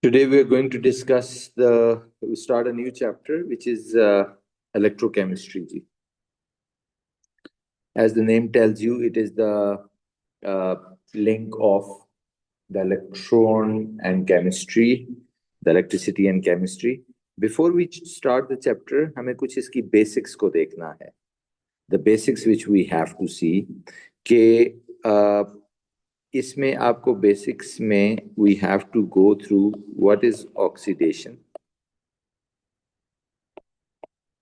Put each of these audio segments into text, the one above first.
Today we are going to discuss we start a new chapter, which is electrochemistry. Ji. As the name tells you, it is the link of the electron and chemistry, the electricity and chemistry. Before we start the chapter, हमें कुछ इसकी basics को देखना है. The basics which we have to see कि इसमें आपको basics में we have to go through what is oxidation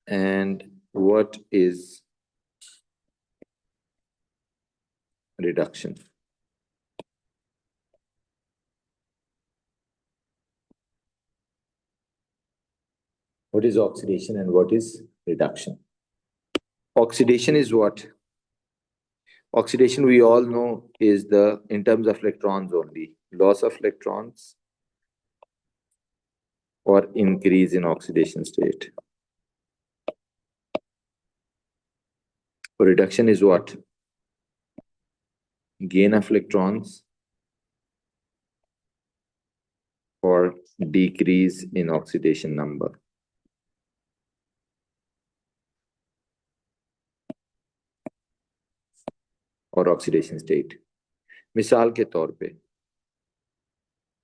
and what is reduction. What is oxidation and what is reduction? Oxidation is what? Oxidation, we all know, is in terms of electrons only, loss of electrons or increase in oxidation state. Reduction is what? Gain of electrons or decrease in oxidation number. और oxidation state. मिसाल के तौर पे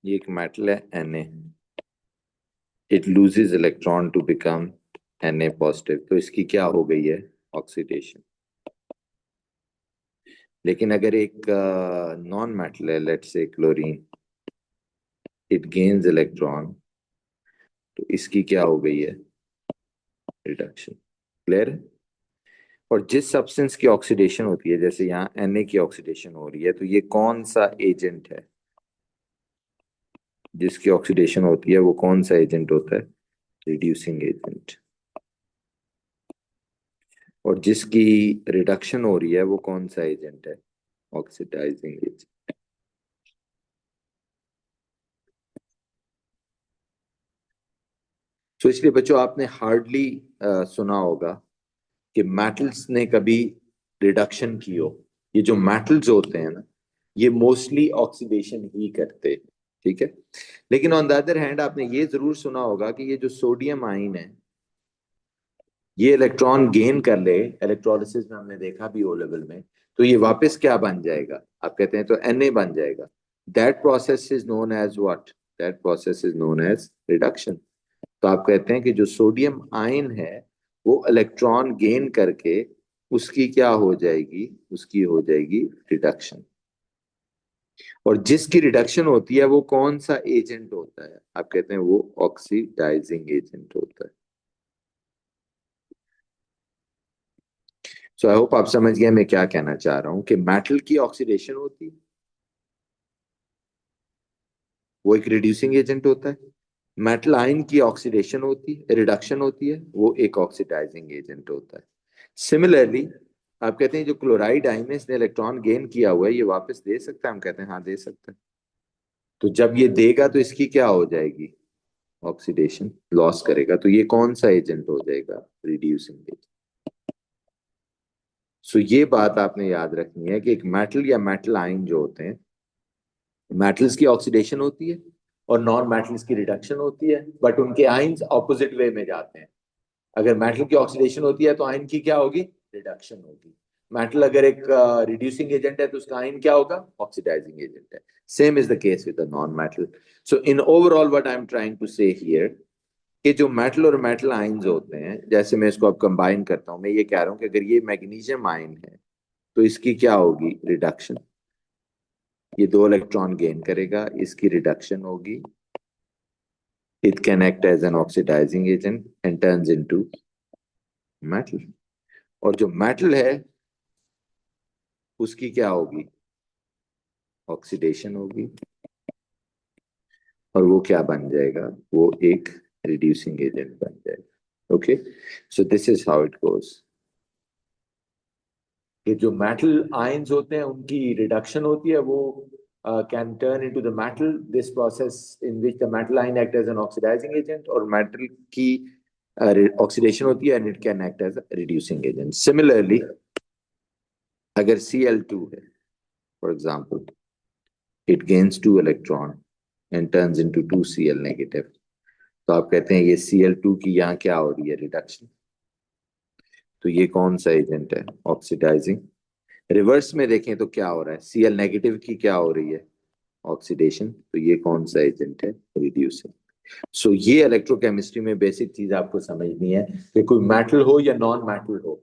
ये एक metal है Na, it loses electron to become Na positive, तो इसकी क्या हो गई है? ऑक्सीडेशन. लेकिन अगर एक नॉन मेटल है, let's say chlorine, it gains electron, तो इसकी क्या हो गई है? रिडक्शन. क्लियर है? और जिस सब्सटेंस की ऑक्सीडेशन होती है, जैसे यहाँ Na की ऑक्सीडेशन हो रही है, तो ये कौन सा एजेंट है जिसकी ऑक्सीडेशन होती है? वो कौन सा एजेंट होता है? Reducing agent. और जिसकी रिडक्शन हो रही है वो कौन सा एजेंट है? Oxidizing agent. तो इसलिए बच्चों आपने हार्डली सुना होगा कि मेटल्स ने कभी रिडक्शन की हो. ये जो मेटल्स होते हैं ना, ये मोस्टली ऑक्सीडेशन ही करते हैं. ठीक है. लेकिन ऑन द अदर हैंड आपने ये जरूर सुना होगा कि ये जो सोडियम आयन है, ये इलेक्ट्रॉन गेन कर ले, इलेक्ट्रोलिसिस में हमने देखा भी ओ लेवल में, तो ये वापस क्या बन जाएगा? आप कहते हैं तो Na बन जाएगा. That process is known as what? That process is known as reduction. तो आप कहते हैं कि जो सोडियम आयन है वो इलेक्ट्रॉन गेन करके उसकी क्या हो जाएगी? उसकी हो जाएगी रिडक्शन. और जिसकी रिडक्शन होती है वो कौन सा एजेंट होता है? आप कहते हैं वो ऑक्सीडाइजिंग एजेंट होता है. सो आई होप आप समझ गए मैं क्या कहना चाह रहा हूं कि मेटल की ऑक्सीडेशन होती है, वो एक रिड्यूसिंग एजेंट होता है. मेटल आयन की ऑक्सीडेशन होती है, रिडक्शन होती है, वो एक ऑक्सीडाइजिंग एजेंट होता है. सिमिलरली आप कहते हैं जो क्लोराइड आयन है, इसने इलेक्ट्रॉन गेन किया हुआ है, ये वापस दे सकता है? हम कहते हैं हाँ दे सकता है. तो जब ये देगा तो इसकी क्या हो जाएगी? ऑक्सीडेशन. लॉस करेगा, तो ये कौन सा एजेंट हो जाएगा? Reducing agent. सो ये बात आपने याद रखनी है कि एक मेटल या मेटल आयन जो होते हैं, मेटल्स की ऑक्सीडेशन होती है और नॉन मेटल्स की रिडक्शन होती है, बट उनके आयन्स ऑपोजिट वे में जाते हैं. अगर मेटल की ऑक्सीडेशन होती है तो आयन की क्या होगी? रिडक्शन होगी. मेटल अगर एक रिड्यूसिंग एजेंट है तो उसका आयन क्या होगा? ऑक्सीडाइजिंग एजेंट है. Same is the case with the non metal. So in overall what I am trying to say here कि जो मेटल और मेटल आयन्स होते हैं, जैसे मैं इसको अब कंबाइन करता हूं, मैं ये कह रहा हूं कि अगर ये मैग्नीशियम आयन है तो इसकी क्या होगी? रिडक्शन. ये 2 इलेक्ट्रॉन गेन करेगा, इसकी रिडक्शन होगी. It can act as an oxidizing agent and turns into metal. और जो मेटल है उसकी क्या होगी? ऑक्सीडेशन होगी. और वो क्या बन जाएगा? वो एक रिड्यूसिंग एजेंट बन जाएगा. Okay. So this is how it goes. ये जो मेटल आयंस होते हैं उनकी रिडक्शन होती है, वो can turn into the metal. This process in which the metal ion act as an oxidizing agent, और metal की oxidation होती है and it can act as a reducing agent. Similarly, अगर Cl2 है, for example, it gains 2 electron and turns into 2Cl negative. तो आप कहते हैं ये Cl2 की यहाँ क्या हो रही है, रिडक्शन। तो ये कौन सा एजेंट है, ऑक्सीडाइजिंग। रिवर्स में देखें तो क्या हो रहा है, Cl नेगेटिव की क्या हो रही है, ऑक्सीडेशन। तो ये कौन सा एजेंट है, रिड्यूसिंग। सो ये इलेक्ट्रोकेमिस्ट्री में बेसिक चीज आपको समझनी है कि कोई मेटल हो या नॉन मेटल हो,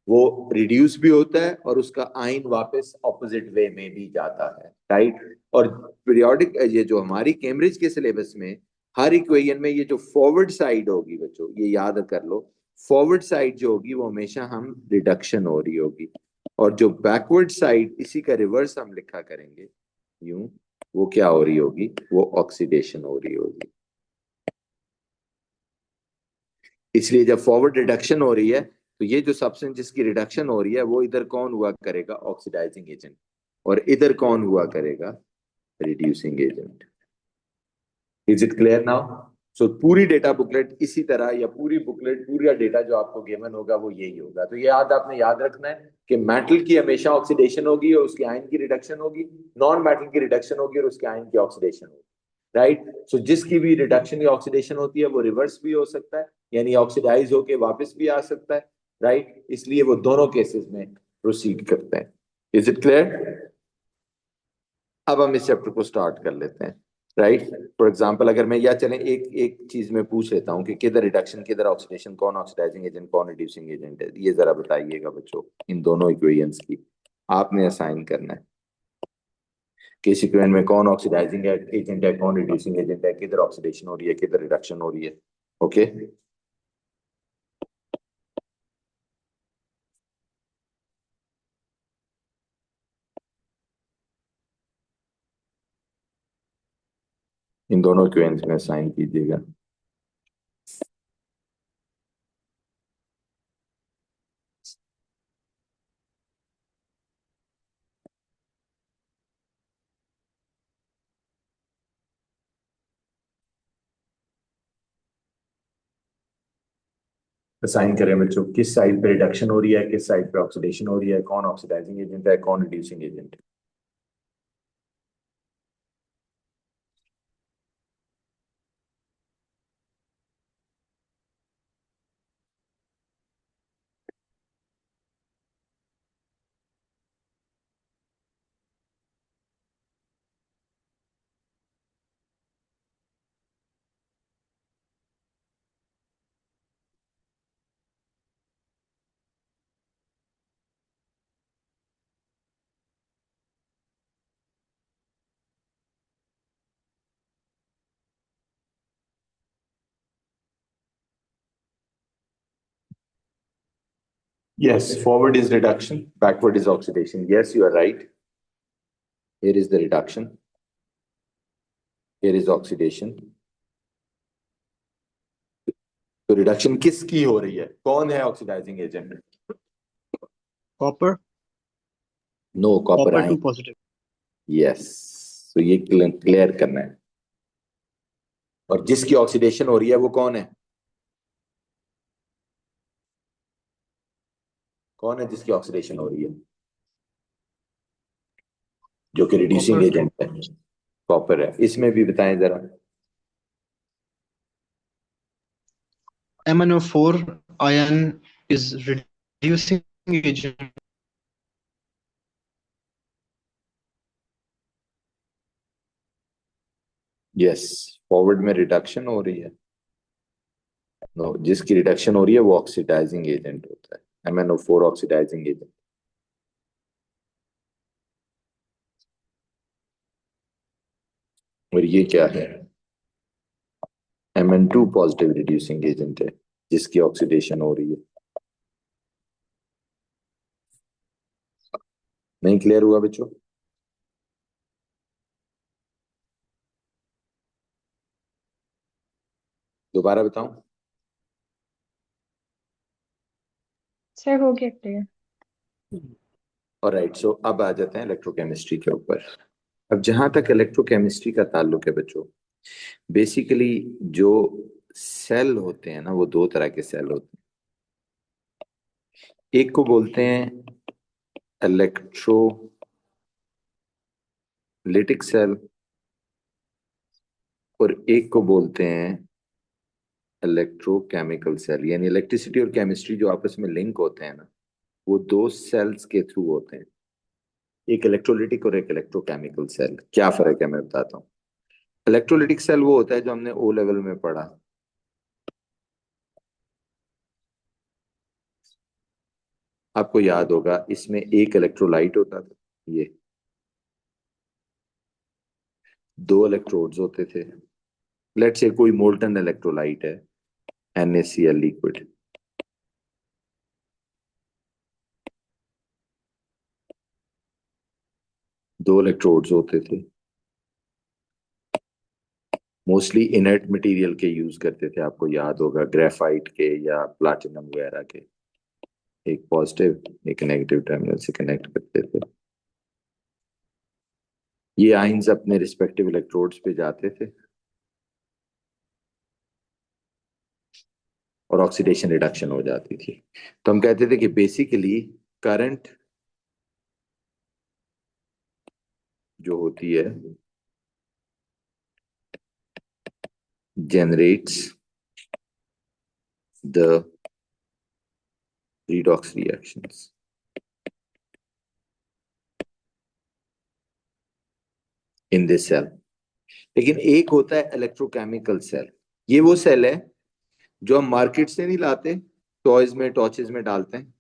वो रिड्यूस भी होता है और उसका आयन वापस ऑपोजिट वे में भी जाता है, राइट। और पीरियोडिक, ये जो हमारी कैम्ब्रिज के सिलेबस में हर इक्वेशन में ये जो फॉरवर्ड साइड होगी बच्चों, ये याद कर लो, फॉरवर्ड साइड जो होगी वो हमेशा हम रिडक्शन हो रही होगी, और जो बैकवर्ड साइड इसी का रिवर्स हम लिखा करेंगे यूं, वो क्या हो रही होगी, वो ऑक्सीडेशन हो रही होगी। इसलिए जब फॉरवर्ड रिडक्शन हो रही है तो ये जो सब्सटेंस जिसकी रिडक्शन हो रही है वो इधर कौन हुआ करेगा, ऑक्सीडाइजिंग एजेंट, और इधर कौन हुआ करेगा, reducing agent. Is it clear now. So पूरी डेटा बुकलेट इसी तरह, या पूरी बुकलेट पूरा डेटा जो आपको गिवन होगा वो यही होगा। तो ये आपने याद रखना है कि मेटल की हमेशा ऑक्सीडेशन होगी और उसके आयन की रिडक्शन होगी, नॉन मेटल की रिडक्शन होगी और उसके आयन की ऑक्सीडेशन होगी, राइट। सो जिसकी भी रिडक्शन या ऑक्सीडेशन होती है वो रिवर्स भी हो सकता है, यानी ऑक्सीडाइज होके वापस भी आ सकता है, राइट। इसलिए वो दोनों केसेस में प्रोसीड करते हैं। Is it clear. अब हम इस चैप्टर को स्टार्ट कर लेते हैं, राइट। फॉर एग्जांपल अगर मैं, या चलें एक एक चीज में पूछ लेता हूँ कि किधर रिडक्शन किधर ऑक्सीडेशन, कौन ऑक्सीडाइजिंग एजेंट कौन रिड्यूसिंग एजेंट है, ये जरा बताइएगा बच्चों। इन दोनों इक्वेशंस की आपने असाइन करना है कि इस इक्वेशन में कौन ऑक्सीडाइजिंग एजेंट है, कौन रिड्यूसिंग एजेंट है, किधर ऑक्सीडेशन हो रही है, किधर रिडक्शन हो रही है। ओके, इन दोनों इक्वेशंस में असाइन कीजिएगा। असाइन करें बच्चों, किस साइड पे रिडक्शन हो रही है, किस साइड पे ऑक्सीडेशन हो रही है, कौन ऑक्सीडाइजिंग एजेंट है, कौन रिड्यूसिंग एजेंट है। Yes, forward is reduction, backward is oxidation. Yes, you are right. Here is the reduction. Here is oxidation. तो रिडक्शन किसकी हो रही है, कौन है ऑक्सीडाइजिंग एजेंट। Copper, नो, copper copper ion. 2 positive. Yes, तो ये क्लियर करना है। और जिसकी ऑक्सीडेशन हो रही है वो कौन है, कौन है जिसकी ऑक्सीडेशन हो रही है, जो कि रिड्यूसिंग Copper. एजेंट है, कॉपर है। इसमें भी बताएं जरा। MnO4 ion is reducing agent. Yes, forward में रिडक्शन हो रही है। नो, जिसकी रिडक्शन हो रही है वो ऑक्सीडाइजिंग एजेंट होता है, MnO4 ऑक्सीडाइजिंग एजेंट। और ये क्या है, Mn2 पॉजिटिव रिड्यूसिंग एजेंट है, जिसकी ऑक्सीडेशन हो रही है। नहीं क्लियर हुआ बच्चों। दोबारा बताऊं। सर हो गया क्लियर। और राइट, सो अब आ जाते हैं इलेक्ट्रोकेमिस्ट्री के ऊपर। अब जहां तक इलेक्ट्रोकेमिस्ट्री का ताल्लुक है बच्चों, बेसिकली जो सेल होते हैं ना, वो दो तरह के सेल होते हैं। एक को बोलते हैं इलेक्ट्रोलिटिक सेल, और एक को बोलते हैं इलेक्ट्रोकेमिकल सेल। यानी इलेक्ट्रिसिटी और केमिस्ट्री जो आपस में लिंक होते हैं ना, वो दो सेल्स के थ्रू होते हैं, एक इलेक्ट्रोलिटिक और एक इलेक्ट्रोकेमिकल सेल। क्या फर्क है मैं बताता हूँ। इलेक्ट्रोलिटिक सेल वो होता है जो हमने ओ लेवल में पढ़ा, आपको याद होगा, इसमें एक इलेक्ट्रोलाइट होता था, ये दो इलेक्ट्रोड्स होते थे। लेट्स से कोई मोल्टन इलेक्ट्रोलाइट है, NaCl लिक्विड, दो इलेक्ट्रोड्स होते थे। मोस्टली इनर्ट मटेरियल के यूज करते थे, आपको याद होगा, ग्रेफाइट के या प्लैटिनम वगैरह के। एक पॉजिटिव एक नेगेटिव टर्मिनल से कनेक्ट करते थे। ये आइंस अपने रिस्पेक्टिव इलेक्ट्रोड्स पे जाते थे और ऑक्सीडेशन रिडक्शन हो जाती थी। तो हम कहते थे कि बेसिकली करंट जो होती है generates the redox reactions in this cell। लेकिन एक होता है इलेक्ट्रोकेमिकल सेल। ये वो सेल है जो हम मार्केट से नहीं लाते, टॉयज में टॉर्चेज में डालते हैं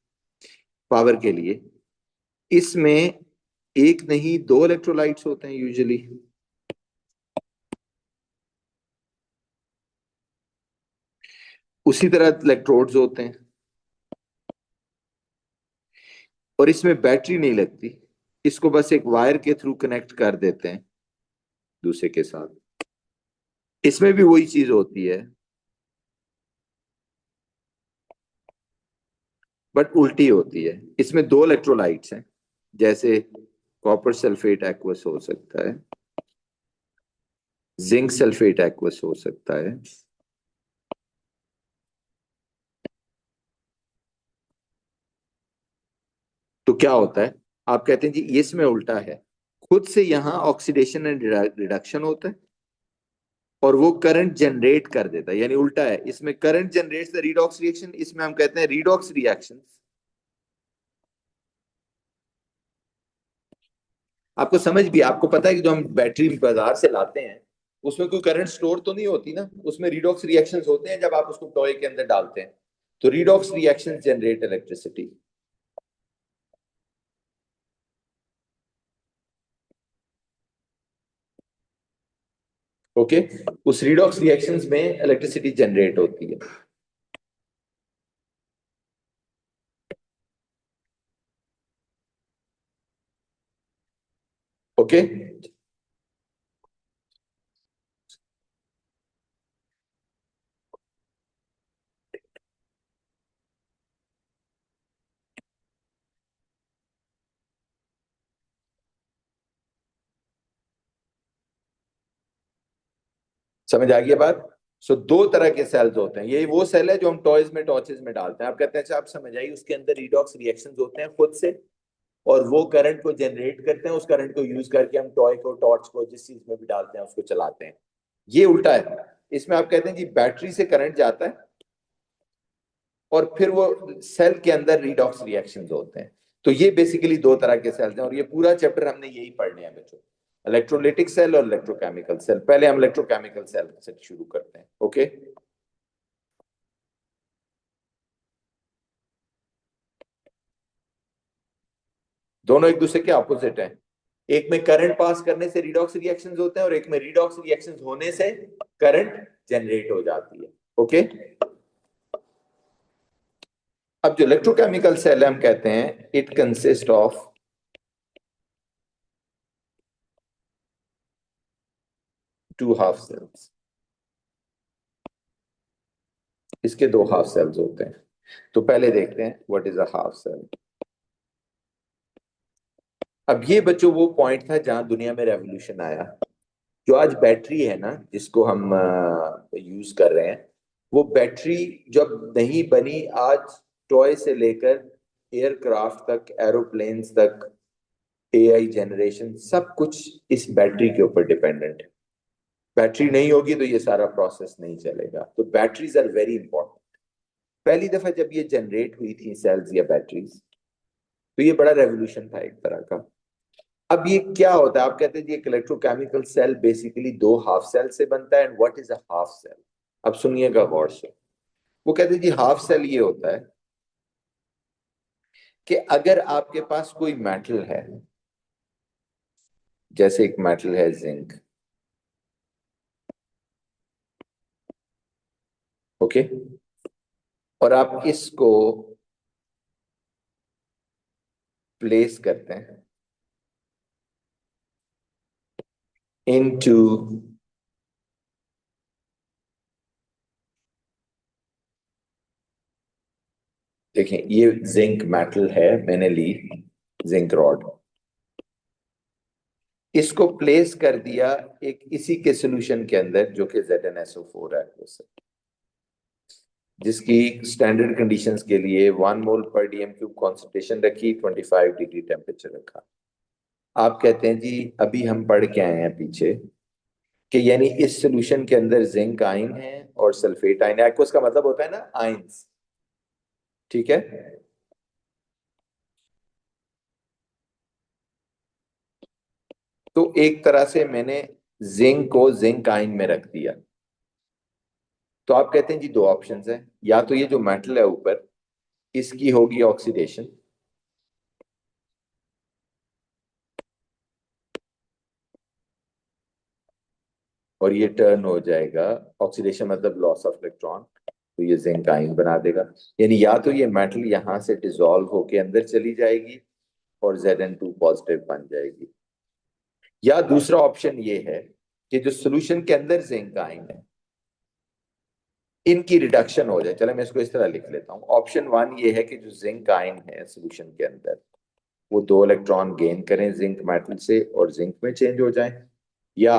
पावर के लिए। इसमें एक नहीं दो इलेक्ट्रोलाइट्स होते हैं यूजुअली। उसी तरह इलेक्ट्रोड्स होते हैं और इसमें बैटरी नहीं लगती, इसको बस एक वायर के थ्रू कनेक्ट कर देते हैं दूसरे के साथ। इसमें भी वही चीज होती है बट उल्टी होती है। इसमें दो इलेक्ट्रोलाइट्स हैं, जैसे कॉपर सल्फेट एक्वस हो सकता है, जिंक सल्फेट एक्वस हो सकता है। तो क्या होता है, आप कहते हैं जी ये इसमें उल्टा है, खुद से यहां ऑक्सीडेशन एंड रिडक्शन होता है और वो करंट जनरेट कर देता है। यानी उल्टा है, इसमें current generates the redox reaction, इसमें हम कहते हैं रीडॉक्स रिएक्शन। आपको समझ भी, आपको पता है कि जो हम बैटरी बाजार से लाते हैं उसमें कोई करंट स्टोर तो नहीं होती ना, उसमें रीडॉक्स रिएक्शंस होते हैं जब आप उसको टॉय के अंदर डालते हैं। तो redox reactions generate electricity. Okay, उस रीडॉक्स रिएक्शंस में इलेक्ट्रिसिटी जनरेट होती है। ओके, समझ आ गई बात। सो दो तरह के सेल्स होते हैं, यही वो सेल है जो हम टॉयज में टॉर्चेज में डालते हैं। आप कहते हैं अच्छा आप समझ आइए, उसके अंदर रीडॉक्स रिएक्शंस होते हैं खुद से और वो करंट को जनरेट करते हैं, उस करंट को यूज करके हम टॉय को टॉर्च को जिस चीज में भी डालते हैं उसको चलाते हैं। ये उल्टा है, इसमें आप कहते हैं जी बैटरी से करंट जाता है और फिर वो सेल के अंदर रीडॉक्स रिएक्शंस होते हैं। तो ये बेसिकली दो तरह के सेल्स हैं और ये पूरा चैप्टर हमने यही पढ़ने हैं बच्चों, इलेक्ट्रोलिटिक सेल और इलेक्ट्रोकेमिकल सेल। पहले हम इलेक्ट्रोकेमिकल सेल से शुरू करते हैं। ओके, दोनों एक दूसरे के ऑपोजिट हैं। एक में करंट पास करने से रिडॉक्स रिएक्शंस होते हैं और एक में रिडॉक्स रिएक्शंस होने से करंट जनरेट हो जाती है। ओके, अब जो इलेक्ट्रोकेमिकल सेल है हम कहते हैं it consist of two half cells. इसके दो हाफ सेल्स होते हैं। तो पहले देखते हैं what is a half cell. अब ये बच्चों वो पॉइंट था जहां दुनिया में रेवोल्यूशन आया। जो आज बैटरी है ना जिसको हम यूज कर रहे हैं, वो बैटरी जब नहीं बनी, आज टॉय से लेकर एयरक्राफ्ट तक, एरोप्लेन्स तक, AI जनरेशन, सब कुछ इस बैटरी के ऊपर डिपेंडेंट है। बैटरी नहीं होगी तो ये सारा प्रोसेस नहीं चलेगा। तो बैटरीज आर वेरी इंपॉर्टेंट। पहली दफा जब ये जनरेट हुई थी सेल्स या बैटरीज, तो ये बड़ा रेवोल्यूशन था एक तरह का। अब ये क्या होता है, आप कहते हैं जी एक इलेक्ट्रोकेमिकल सेल बेसिकली दो हाफ सेल से बनता है, and what is a half cell. अब सुनिएगा गौर से। वो कहते हैं जी हाफ सेल ये होता है कि अगर आपके पास कोई मेटल है, जैसे एक मेटल है जिंक, ओके, और आप इसको प्लेस करते हैं इनटू देखें, ये जिंक मेटल है, मैंने ली जिंक रॉड, इसको प्लेस कर दिया एक इसी के सॉल्यूशन के अंदर जो कि ZnSO4 है, जिसकी स्टैंडर्ड कंडीशंस के लिए 1 मोल पर DM³ कॉन्सेंट्रेशन रखी, 25 डिग्री टेम्परेचर रखा। आप कहते हैं जी अभी हम पढ़ के आए हैं पीछे कि यानी इस सॉल्यूशन के अंदर जिंक आयन है और सल्फेट आयन है। एक्वस का मतलब होता है ना आयंस, ठीक है। तो एक तरह से मैंने जिंक को जिंक आयन में रख दिया। तो आप कहते हैं जी दो ऑप्शंस हैं, या तो ये जो मेटल है ऊपर इसकी होगी ऑक्सीडेशन, और ये टर्न हो जाएगा, ऑक्सीडेशन मतलब लॉस ऑफ इलेक्ट्रॉन, तो ये जिंक आयन बना देगा। यानी या तो ये मेटल यहां से डिसॉल्व होके अंदर चली जाएगी और Zn2 पॉजिटिव बन जाएगी, या दूसरा ऑप्शन ये है कि जो सॉल्यूशन के अंदर जिंक आयन है इनकी रिडक्शन हो जाए। चले मैं इसको इस तरह लिख लेता हूं। ऑप्शन 1 ये है कि जो जिंक आयन है सॉल्यूशन के अंदर वो 2 इलेक्ट्रॉन गेन करें जिंक मेटल से और जिंक में चेंज हो जाए, या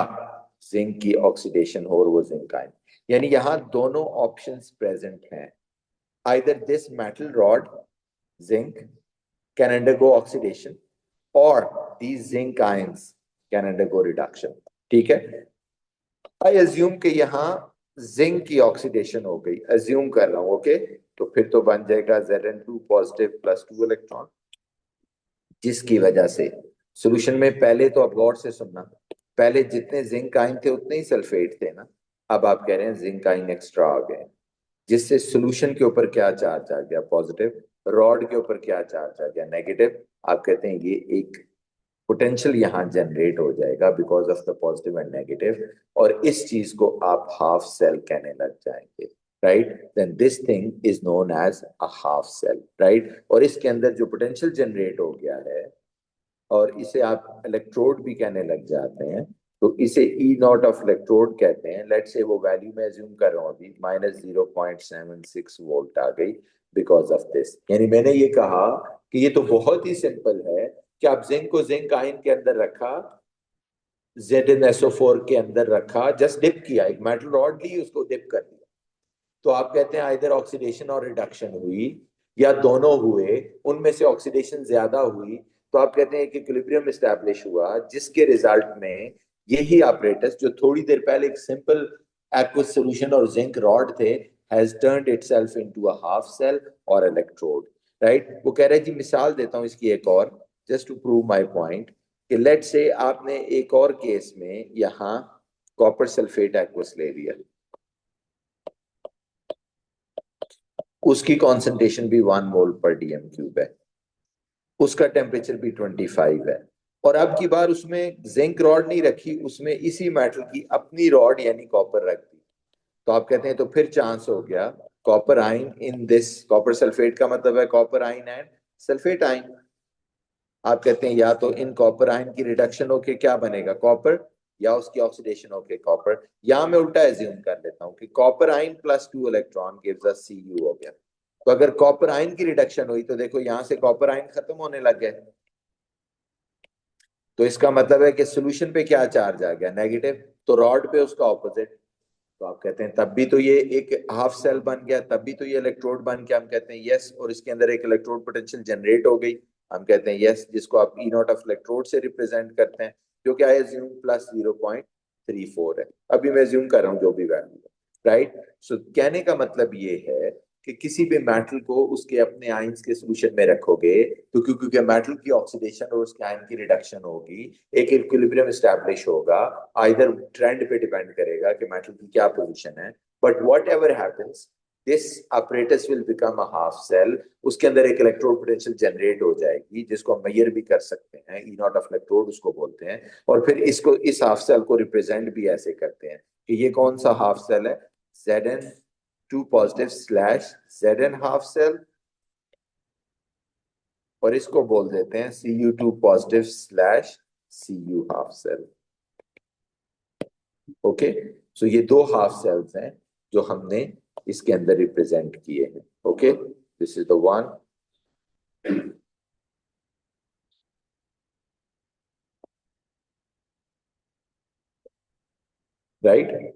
जिंक की ऑक्सीडेशन हो और वो जिंक आयन। यानी यहां दोनों ऑप्शंस प्रेजेंट हैं। Either this metal rod zinc can undergo oxidation और these zinc ions can undergo reduction, ठीक है। आई अज्यूम कि यहाँ जिंक की ऑक्सीडेशन हो गई, अज्यूम कर रहा हूं, ओके। तो फिर तो बन जाएगा Zn2 पॉजिटिव प्लस 2 इलेक्ट्रॉन, जिसकी वजह से सॉल्यूशन में पहले तो अब गौर से सुनना, पहले जितने जिंक आयन थे उतने ही सल्फेट थे ना, अब आप कह रहे हैं जिंक आयन एक्स्ट्रा आ गए, जिससे सॉल्यूशन के ऊपर क्या चार्ज आ गया, पॉजिटिव, रॉड के ऊपर क्या चार्ज आ गया, नेगेटिव। आप कहते हैं ये एक पोटेंशियल यहां जनरेट हो जाएगा because of the positive and negative, और इस चीज को आप हाफ सेल कहने लग जाएंगे, right. Then this thing is known as a half cell, right. और इसके अंदर जो पोटेंशियल जनरेट हो गया है, और इसे आप इलेक्ट्रोड भी कहने लग जाते हैं, तो इसे E0 ऑफ इलेक्ट्रोड कहते हैं। लेट्स से वो वैल्यू मैं अज्यूम कर रहा हूँ अभी -0.76 वोल्ट आ गई बिकॉज ऑफ दिस। यानी मैंने ये कहा कि ये तो बहुत ही सिंपल है कि आप जिंक को जिंक आयन के अंदर रखा, ZnSO4 के अंदर रखा, जस्ट डिप किया, एक मेटल रॉड ली उसको डिप कर दिया, तो आप कहते हैं आइदर ऑक्सीडेशन और रिडक्शन हुई या दोनों हुए, उनमें से ऑक्सीडेशन ज्यादा हुई, तो आप कहते हैं कि इक्विलिब्रियम एस्टैब्लिश हुआ, जिसके रिजल्ट में यही ऑपरेटस जो थोड़ी देर पहले एक सिंपल एक्वस सॉल्यूशन और जिंक रॉड थे has turned itself into a half cell और इलेक्ट्रोड, राइट। वो कह रहे हैं जी मिसाल देता हूं इसकी एक और, just to prove my point, कि लेट से आपने एक और केस में यहां कॉपर सल्फेट एक्वस ले लिया, उसकी कॉन्सेंट्रेशन भी 1 मोल पर DM³ है, उसका टेम्परेचर भी 25 है, और अब की बार उसमें जिंक रॉड नहीं रखी, उसमें इसी मेटल की अपनी रॉड यानी कॉपर रख दी, तो आप कहते हैं तो फिर चांस हो गया copper ion in this, copper sulphate का मतलब है copper ion and sulphate ion. आप कहते हैं या तो इन कॉपर आयन की रिडक्शन होके क्या बनेगा, कॉपर, या उसकी ऑक्सीडेशन होके कॉपर। यहां मैं उल्टा एज्यूम कर लेता हूं कि copper ion plus 2 electron gives us Cu हो गया। तो अगर कॉपर आयन की रिडक्शन हुई तो देखो यहां से कॉपर आयन खत्म होने लग गए, तो इसका मतलब है कि सॉल्यूशन पे क्या चार्ज आ गया, नेगेटिव, तो रॉड पे उसका ऑपोजिट। तो आप कहते हैं तब भी तो ये एक हाफ सेल बन गया, तब भी तो ये इलेक्ट्रोड बन गया। हम कहते हैं यस, और इसके अंदर एक इलेक्ट्रोड पोटेंशियल जनरेट हो गई, हम कहते हैं यस, जिसको आप E0 ऑफ इलेक्ट्रोड से रिप्रेजेंट करते हैं, जो कि आई अज्यूम +0.76 3 4 है, अभी मैं ज्यूम कर रहा हूँ जो भी वैल्यू है, राइट। सो कहने का मतलब ये है कि किसी भी मेटल को उसके अपने आयंस के सोल्यूशन में रखोगे तो क्योंकि मेटल की ऑक्सीडेशन और उसके आयन की रिडक्शन होगी, एक इक्विलिब्रियम एस्टैब्लिश होगा। आइदर ट्रेंड पे डिपेंड करेगा कि मेटल की क्या पोजीशन है, but whatever happens this apparatus will become a half cell. उसके अंदर एक इलेक्ट्रोड पोटेंशियल जनरेट हो जाएगी जिसको हम मेजर भी कर सकते हैं, ई नॉट ऑफ इलेक्ट्रोड उसको बोलते हैं। और फिर इसको इस हाफ सेल को रिप्रेजेंट भी ऐसे करते हैं कि ये कौन सा हाफ सेल है, Zn2 positive slash Zn half cell, और इसको बोल देते हैं Cu2 positive slash Cu half cell. Okay, so ये दो हाफ सेल्स हैं जो हमने इसके अंदर रिप्रेजेंट किए हैं। Okay, this is the one, right.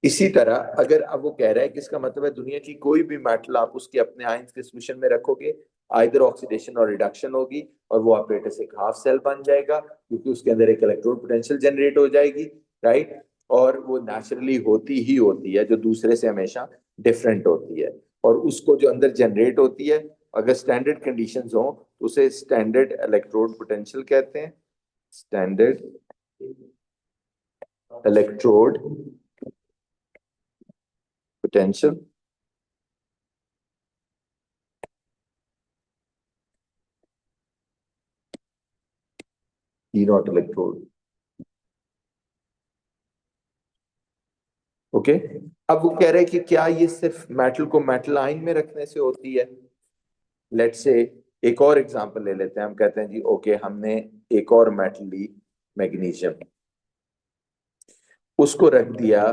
इसी तरह अगर अब वो कह रहा है कि इसका मतलब है दुनिया की कोई भी मेटल आप उसके अपने आयंस के सॉल्यूशन में रखोगे, आइदर ऑक्सीडेशन और रिडक्शन होगी और वो apparatus एक हाफ सेल बन जाएगा क्योंकि उसके अंदर एक इलेक्ट्रोड पोटेंशियल जनरेट हो जाएगी, राइट। और वो नेचुरली होती ही होती है, जो दूसरे से हमेशा डिफरेंट होती है। और उसको जो अंदर जनरेट होती है, अगर स्टैंडर्ड कंडीशंस हो तो उसे स्टैंडर्ड इलेक्ट्रोड पोटेंशियल कहते हैं, स्टैंडर्ड इलेक्ट्रोड पोटेंशियल। ई नॉट इलेक्ट्रोड। ओके, अब वो कह रहे हैं कि क्या ये सिर्फ मेटल को मेटल आयन में रखने से होती है। लेट्स से एक और एग्जांपल ले लेते हैं, हम कहते हैं जी ओके हमने एक और मेटल ली, मैग्नीशियम, उसको रख दिया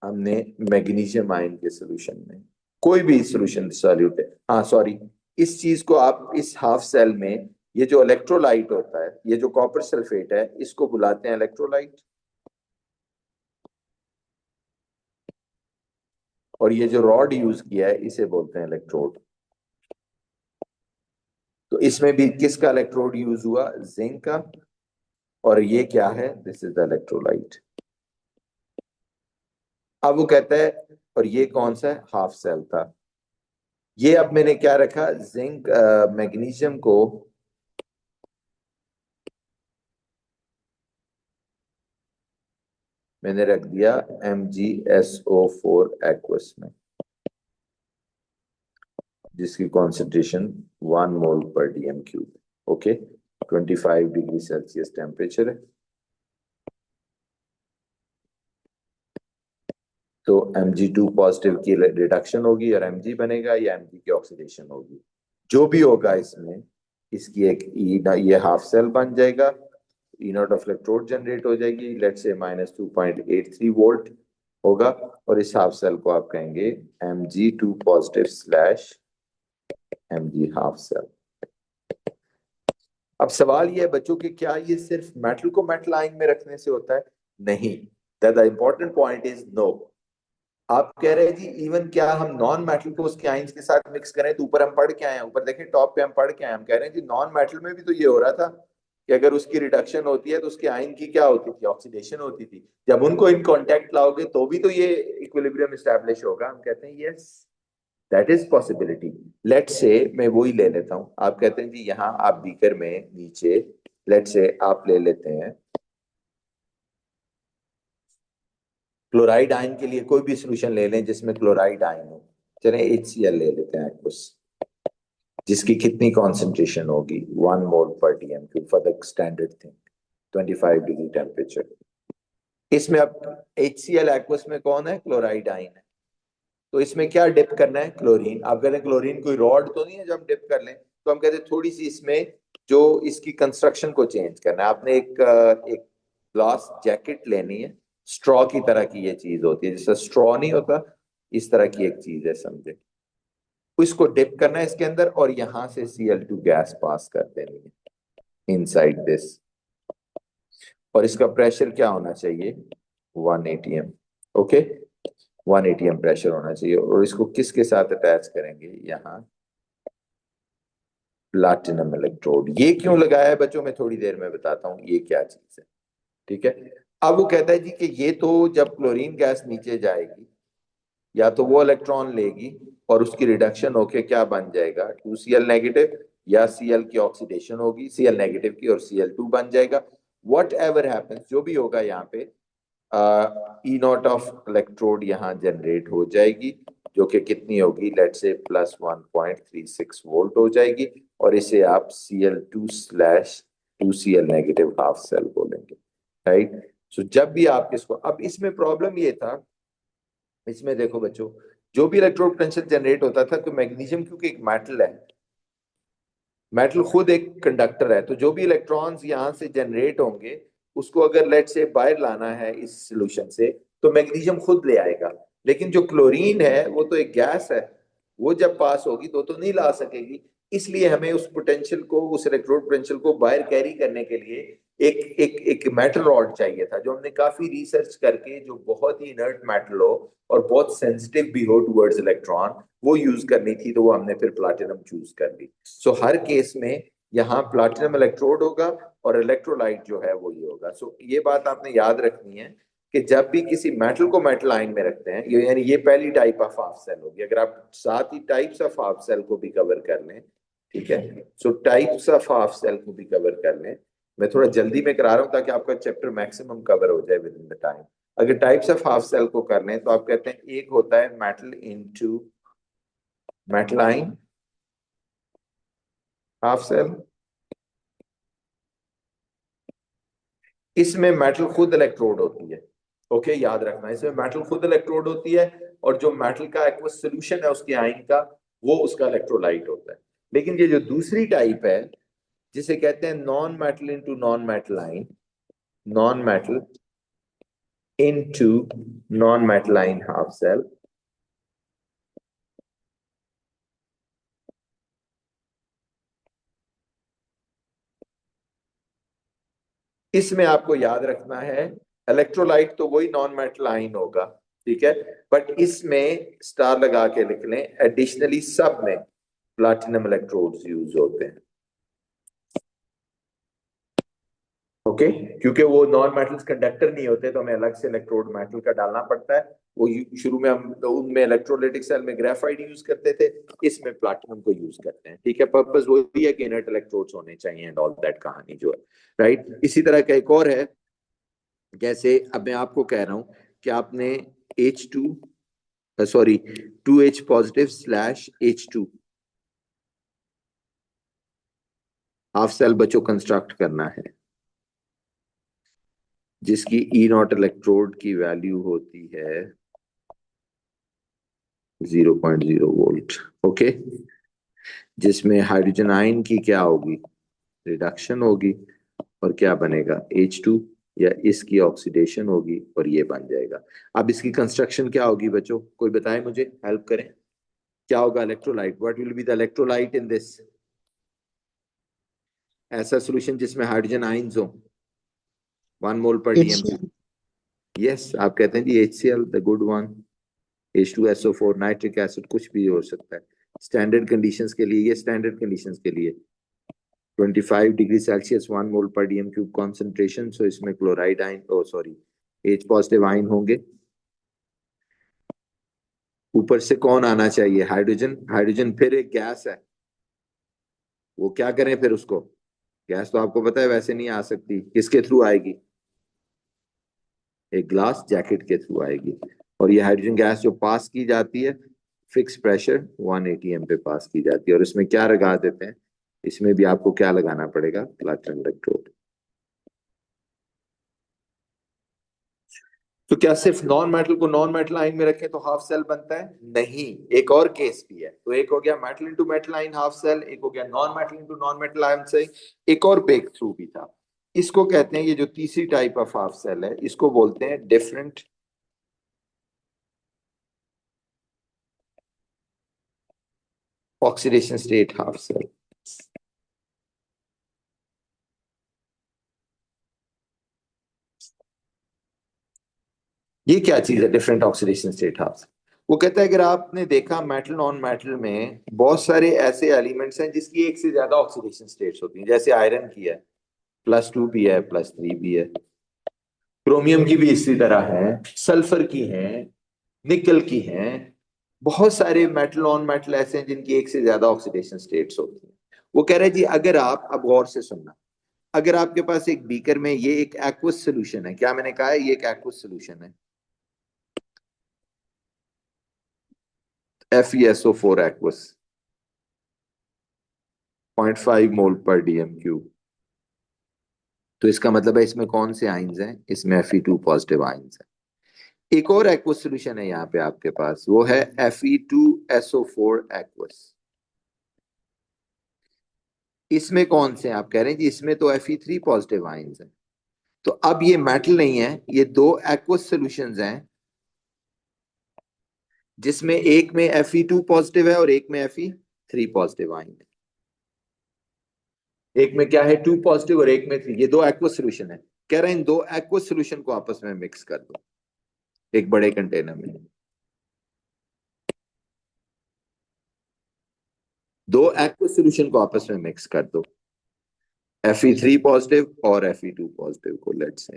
हमने मैग्नीशियम आयन के सॉल्यूशन में, कोई भी सॉल्यूशन सॉल्यूट है, हाँ सॉरी, इस चीज को आप इस हाफ सेल में, ये जो इलेक्ट्रोलाइट होता है, ये जो कॉपर सल्फेट है, इसको बुलाते हैं इलेक्ट्रोलाइट, और ये जो रॉड यूज किया है इसे बोलते हैं इलेक्ट्रोड। तो इसमें भी किसका इलेक्ट्रोड यूज हुआ, जिंक का, और ये क्या है, दिस इज द इलेक्ट्रोलाइट। अब वो कहता है और ये कौन सा है, हाफ सेल था। ये अब मैंने क्या रखा, जिंक मैग्नीशियम को मैंने रख दिया MgSO4 एक्वस में, जिसकी कॉन्सेंट्रेशन 1 मोल पर dm³ okay, 25 degree Celsius temperature है। तो Mg2 पॉजिटिव की रिडक्शन होगी और Mg बनेगा, या Mg की ऑक्सीडेशन होगी, जो भी होगा इसमें, इसकी एक ये हाफ सेल बन जाएगा, ई नॉट ऑफ इलेक्ट्रोड जनरेट हो जाएगी, लेट्स से -2.83 वोल्ट होगा, और इस हाफ सेल को आप कहेंगे Mg2 positive slash Mg half cell. अब सवाल ये है बच्चों कि क्या ये सिर्फ मेटल को मेटल आयन में रखने से होता है, नहीं, the important point is no. आप कह रहे हैं जी इवन क्या हम नॉन मेटल को उसके आयंस के साथ मिक्स करें, तो ऊपर हम पढ़ के आए हैं, ऊपर देखें टॉप पे हम पढ़ के आए हैं, हम कह रहे हैं जी नॉन मेटल में भी तो ये हो रहा था कि अगर उसकी रिडक्शन होती है तो उसके आयन की क्या होती थी, ऑक्सीडेशन होती थी। जब उनको इन कांटेक्ट लाओगे तो भी तो ये इक्विलिब्रियम एस्टैब्लिश होगा। हम कहते हैं yes, that is possibility. Let's say मैं वही ले लेता हूं, आप कहते हैं जी यहाँ आप बीकर में नीचे, लेट्स से आप ले लेते हैं क्लोराइड आयन के लिए कोई भी सोल्यूशन ले लें जिसमें क्लोराइड आयन हो, चले HCl ले लेते हैं aqueous, जिसकी कितनी कॉन्सेंट्रेशन होगी 1 मोल पर dm³ for the standard thing, 25 degree temperature. इसमें अब HCl aqueous में कौन है, क्लोराइड आयन है। तो इसमें क्या डिप करना है, क्लोरीन। आप कहते हैं क्लोरीन कोई रॉड तो नहीं है जब हम डिप कर लें, तो हम कहते हैं थोड़ी सी इसमें जो इसकी कंस्ट्रक्शन को चेंज करना है। आपने एक ग्लास जैकेट लेनी है, स्ट्रॉ की तरह की ये चीज होती है, जैसे स्ट्रॉ नहीं होता, इस तरह की एक चीज है समझे। इसको डिप करना है इसके अंदर और यहां से Cl2 गैस पास कर देनी है इनसाइड दिस, और इसका प्रेशर क्या होना चाहिए, 1 atm। ओके, 1 atm प्रेशर होना चाहिए, और इसको किसके साथ अटैच करेंगे, यहाँ प्लैटिनम इलेक्ट्रोड। ये क्यों लगाया है बच्चों, मैं थोड़ी देर में बताता हूँ ये क्या चीज है, ठीक है। अब वो कहता है जी कि ये तो जब क्लोरीन गैस नीचे जाएगी या तो वो इलेक्ट्रॉन लेगी और उसकी रिडक्शन होके क्या बन जाएगा, 2Cl नेगेटिव, या Cl की ऑक्सीडेशन होगी Cl नेगेटिव की और Cl2 बन जाएगा। वट एवर हैपन्स, जो भी होगा यहाँ पे ई नॉट ऑफ इलेक्ट्रोड यहाँ जनरेट हो जाएगी, जो कि कितनी होगी, लेट से +1.36 वोल्ट हो जाएगी, और इसे आप Cl2/2Cl नेगेटिव हाफ सेल बोलेंगे, राइट। सो जब भी आप इसको, अब इसमें प्रॉब्लम ये था, इसमें देखो बच्चों, जो भी इलेक्ट्रोड पोटेंशियल जनरेट होता था, तो मैग्नीशियम क्योंकि एक मेटल है, मेटल खुद एक कंडक्टर है, तो जो भी इलेक्ट्रॉन्स यहाँ से जनरेट होंगे उसको अगर लेट से बाहर लाना है इस सोल्यूशन से, तो मैग्नीशियम खुद ले आएगा। लेकिन जो क्लोरीन है वो तो एक गैस है, वो जब पास होगी तो नहीं ला सकेगी, इसलिए हमें उस पोटेंशियल को, उस इलेक्ट्रोड पोटेंशियल को बाहर कैरी करने के लिए एक एक एक मेटल रॉड चाहिए था, जो हमने काफी रिसर्च करके, जो बहुत ही इनर्ट मेटल हो और बहुत सेंसिटिव भी हो टुवर्ड्स इलेक्ट्रॉन, वो यूज करनी थी, तो वो हमने फिर प्लैटिनम चूज कर ली। सो हर केस में यहाँ प्लैटिनम इलेक्ट्रोड होगा और इलेक्ट्रोलाइट जो है वो ये होगा। सो ये बात आपने याद रखनी है कि जब भी किसी मेटल को मेटल आयन में रखते हैं, ये यानी ये पहली टाइप ऑफ हाफ सेल होगी। अगर आप साथ ही टाइप्स ऑफ हाफ सेल को भी कवर कर लें, ठीक है, so types of half cell को भी कवर कर लें। मैं थोड़ा जल्दी में करा रहा हूँ ताकि आपका चैप्टर मैक्सिमम कवर हो जाए विद इन द टाइम। अगर टाइप्स ऑफ हाफ सेल को कर लें तो आप कहते हैं एक होता है metal into metal ion half cell, इसमें मेटल खुद इलेक्ट्रोड होती है। ओके, याद रखना, इसमें मेटल खुद इलेक्ट्रोड होती है और जो मेटल का एक्वस सोल्यूशन है उसके आयन का, वो उसका इलेक्ट्रोलाइट होता है। लेकिन ये जो दूसरी टाइप है जिसे कहते हैं non metal into non metal ion, non metal into non metal ion half cell, इसमें आपको याद रखना है इलेक्ट्रोलाइट तो वही नॉन मेटल आयन होगा, ठीक है, बट इसमें स्टार लगा के लिख लें, एडिशनली सब में प्लैटिनम इलेक्ट्रोड्स यूज होते हैं। ओके, क्योंकि वो नॉन मेटल्स कंडक्टर नहीं होते, तो हमें अलग से इलेक्ट्रोड मेटल का डालना पड़ता है। वो शुरू में हम तो उनमें इलेक्ट्रोलाइटिक सेल में ग्रेफाइट यूज करते थे, इसमें प्लैटिनम को यूज करते हैं, ठीक है। पर्पस वही है कि इनर्ट इलेक्ट्रोड्स होने चाहिए एंड ऑल दैट कहानी जो है, राइट। इसी तरह का एक और है, जैसे अब मैं आपको कह रहा हूं कि आपने H2 2H positive slash H2 half cell बच्चों कंस्ट्रक्ट करना है, जिसकी ई नॉट इलेक्ट्रोड की वैल्यू होती है 0.0 वोल्ट, ओके, जिसमें हाइड्रोजन आयन की क्या होगी, रिडक्शन होगी, और क्या बनेगा H2, या इसकी ऑक्सीडेशन होगी और ये बन जाएगा। अब इसकी कंस्ट्रक्शन क्या होगी बच्चों, कोई बताए मुझे, हेल्प करें, क्या होगा electrolyte, what will be the electrolyte in this, ऐसा सॉल्यूशन जिसमें हाइड्रोजन आयंस हो, 1 मोल पर डीएम। यस, आप कहते हैं जी HCl the good one, H2SO4, nitric acid, कुछ भी हो सकता है स्टैंडर्ड कंडीशंस के लिए। ये स्टैंडर्ड कंडीशंस के लिए 25 डिग्री सेल्सियस 1 मोल पर डीएम क्यूब कॉन्सेंट्रेशन, सो इसमें क्लोराइड आयन, ओ सॉरी, H पॉजिटिव आयन होंगे। ऊपर से कौन आना चाहिए, हाइड्रोजन। हाइड्रोजन फिर एक गैस है, वो क्या करें फिर उसको, गैस तो आपको पता है वैसे नहीं आ सकती, किसके थ्रू आएगी, एक ग्लास जैकेट के थ्रू आएगी। और ये हाइड्रोजन गैस जो पास की जाती है, फिक्स प्रेशर 180 पे पास की जाती है, और इसमें क्या लगा देते हैं, इसमें भी आपको क्या लगाना पड़ेगा, प्लैटिनम इलेक्ट्रोड। तो क्या सिर्फ नॉन मेटल को नॉन मेटल आयन में रखें तो हाफ सेल बनता है, नहीं, एक और केस भी है। तो एक हो गया metal into metal ion half cell, एक हो गया non metal into non metal ion से, एक और ब्रेक थ्रू भी था, इसको कहते हैं, ये जो तीसरी टाइप ऑफ हाफ सेल है, इसको बोलते हैं different oxidation state half cell. ये क्या चीज है different oxidation state half cell, वो कहता है अगर आपने देखा मेटल नॉन मेटल में बहुत सारे ऐसे एलिमेंट्स हैं जिसकी एक से ज्यादा ऑक्सीडेशन स्टेट्स होती हैं, जैसे आयरन की है, +2 भी है +3 भी है, क्रोमियम की भी इसी तरह है, सल्फर की है, निकल की है। बहुत सारे मेटल नॉन मेटल ऐसे हैं जिनकी एक से ज्यादा ऑक्सीडेशन स्टेट्स होती हैं। वो कह रहे हैं जी, अगर आप, अब गौर से सुनना, अगर आपके पास एक बीकर में ये एक एक्वस सोल्यूशन है, क्या मैंने कहा है, ये एक एक्वस सोल्यूशन है, FeSO4 एक्वस, 0.5 मोल पर डीएम क्यूब। तो इसका मतलब है इसमें कौन से आइंस हैं, इसमें Fe2 पॉजिटिव आइंस है। एक और एक्वस सोल्यूशन है यहाँ पे आपके पास, वो है Fe2SO4 एक्वस। इसमें कौन से हैं? आप कह रहे हैं जी इसमें तो Fe3 पॉजिटिव आइंस है। तो अब ये मेटल नहीं है, ये दो एक्वस सॉल्यूशंस हैं जिसमें एक में Fe2 पॉजिटिव है और एक में Fe3 पॉजिटिव आइंस है। एक में क्या है, 2 पॉजिटिव और एक में 3। ये दो एक्वस सॉल्यूशन है। कह रहे हैं इन दो एक्वस सॉल्यूशन को आपस में मिक्स कर दो एक बड़े कंटेनर में। दो एक्वस सॉल्यूशन को आपस में मिक्स कर दो, Fe3 पॉजिटिव और Fe2 पॉजिटिव को, लेट्स से।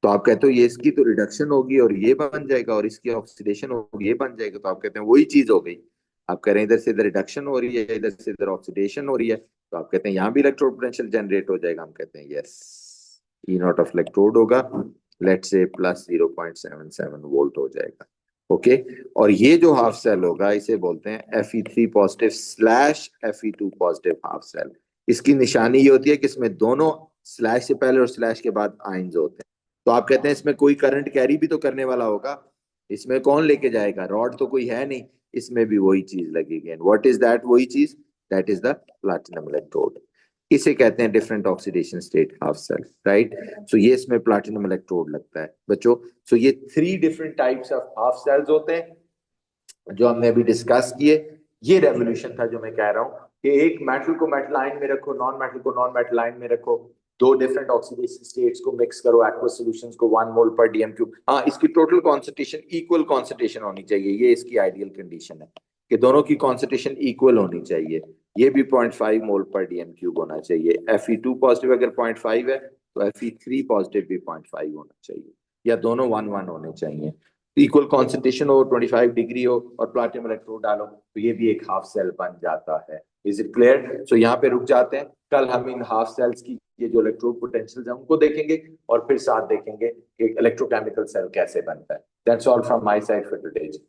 तो आप कहते हो ये इसकी तो रिडक्शन होगी और ये बन जाएगा, और इसकी ऑक्सीडेशन होगी, ये बन जाएगा। तो आप कहते हैं वही चीज हो गई। आप कह रहे हैं इधर से इधर रिडक्शन हो रही है, इधर से इधर ऑक्सीडेशन हो रही है, तो आप कहते हैं यहाँ भी इलेक्ट्रोड पोटेंशियल जनरेट हो जाएगा। हम कहते हैं yes, E not of electrode होगा, लेट से प्लस 0.77 वोल्ट हो जाएगा। ओके, और ये जो हाफ सेल होगा इसे बोलते हैं Fe3 positive slash Fe2 positive half cell. इसकी निशानी ये होती है कि इसमें दोनों स्लैश से पहले और स्लैश के बाद आयंस होते हैं। तो आप कहते हैं इसमें कोई करंट कैरी भी तो करने वाला होगा, इसमें कौन लेके जाएगा, रॉड तो कोई है नहीं, इसमें भी वही चीज लगेगी। एंड व्हाट इज दैट, वही चीज, that is the platinum electrode. इसे कहते हैं different oxidation state half cell, right. So ये इसमें प्लैटिनम इलेक्ट्रोड लगता है बच्चों। सो ये 3 different types of half cells होते हैं जो हमने अभी डिस्कस किए। ये रेवोल्यूशन था जो मैं कह रहा हूं कि एक मेटल को मेटल आयन में रखो, नॉन मेटल को नॉन मेटल आयन में रखो, दो डिफरेंट ऑक्सीडेशन स्टेट्स को मिक्स करो, एक्वस सॉल्यूशंस को 1 मोल पर डीएम क्यूब। हाँ, इसकी टोटल कॉन्सेंट्रेशन इक्वल कॉन्सेंट्रेशन होनी चाहिए, ये इसकी आइडियल कंडीशन है कि दोनों की कॉन्सेंट्रेशन इक्वल होनी चाहिए। ये भी 0.5 मोल पर डीएम क्यूब होना चाहिए। Fe2 पॉजिटिव अगर 0.5 है तो Fe3 पॉजिटिव भी 0.5 होना चाहिए, या दोनों 1-1 होने चाहिए। इक्वल कॉन्सेंट्रेशन हो, 25 डिग्री हो, और प्लैटिनम इलेक्ट्रोड डालो, तो ये भी एक हाफ सेल बन जाता है। Is it clear? सो यहाँ पे रुक जाते हैं, कल हम इन हाफ सेल्स की ये जो इलेक्ट्रोड पोटेंशियल्स हैं उनको देखेंगे, और फिर साथ देखेंगे कि इलेक्ट्रोकेमिकल सेल कैसे बनता है। That's all from my side for today.